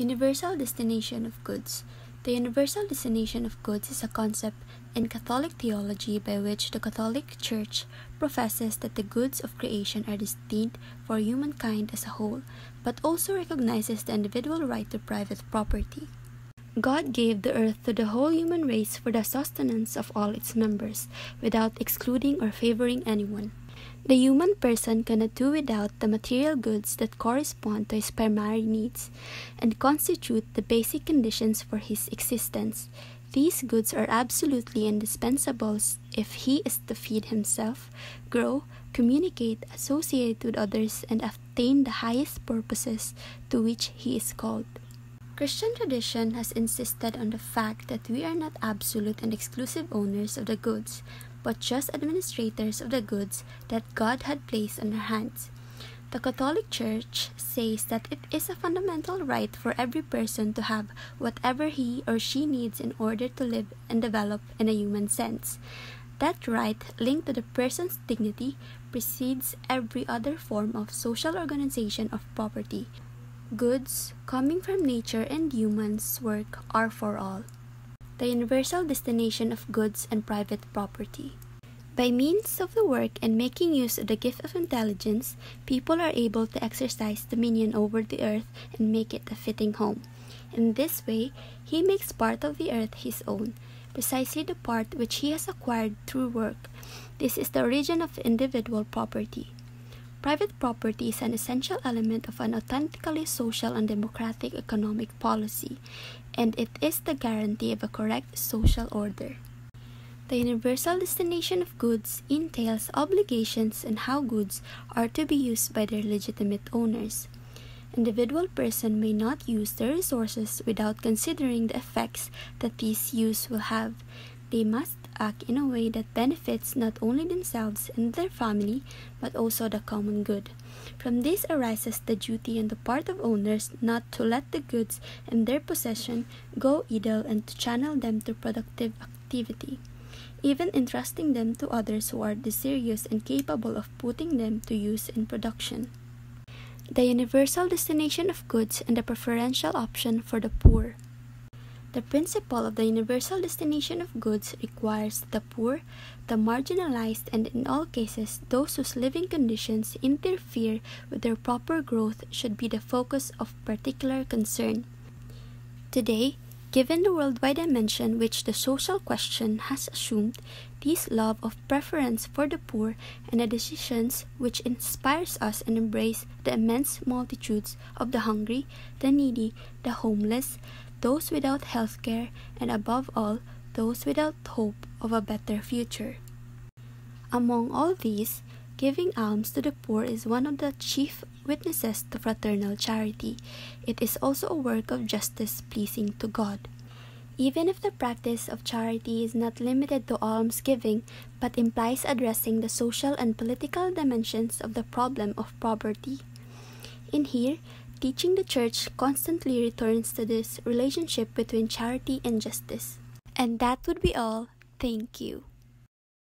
Universal destination of goods. The universal destination of goods is a concept in Catholic theology by which the Catholic Church professes that the goods of creation are destined for humankind as a whole, but also recognizes the individual right to private property. God gave the earth to the whole human race for the sustenance of all its members, without excluding or favoring anyone. The human person cannot do without the material goods that correspond to his primary needs and constitute the basic conditions for his existence. These goods are absolutely indispensable if he is to feed himself, grow, communicate, associate with others, and attain the highest purposes to which he is called. Christian tradition has insisted on the fact that we are not absolute and exclusive owners of the goods, but just administrators of the goods that God had placed in our hands. The Catholic Church says that it is a fundamental right for every person to have whatever he or she needs in order to live and develop in a human sense. That right, linked to the person's dignity, precedes every other form of social organization of property. Goods coming from nature and humans' work are for all. The universal destination of goods and private property. By means of the work and making use of the gift of intelligence, people are able to exercise dominion over the earth and make it a fitting home. In this way, he makes part of the earth his own, precisely the part which he has acquired through work. This is the origin of individual property. Private property is an essential element of an authentically social and democratic economic policy, and it is the guarantee of a correct social order. The universal destination of goods entails obligations on how goods are to be used by their legitimate owners. Individual person may not use their resources without considering the effects that this use will have. They must act in a way that benefits not only themselves and their family, but also the common good. From this arises the duty on the part of owners not to let the goods in their possession go idle and to channel them to productive activity, even entrusting them to others who are desirous and capable of putting them to use in production. The universal destination of goods and the preferential option for the poor. The principle of the universal destination of goods requires that the poor, the marginalized, and in all cases those whose living conditions interfere with their proper growth should be the focus of particular concern. Today, given the worldwide dimension which the social question has assumed, this love of preference for the poor and the decisions which inspires us and embrace the immense multitudes of the hungry, the needy, the homeless, those without health care, and above all, those without hope of a better future. Among all these, giving alms to the poor is one of the chief witnesses to fraternal charity. It is also a work of justice pleasing to God. Even if the practice of charity is not limited to almsgiving, but implies addressing the social and political dimensions of the problem of poverty. In here, teaching the Church constantly returns to this relationship between charity and justice. And that would be all. Thank you.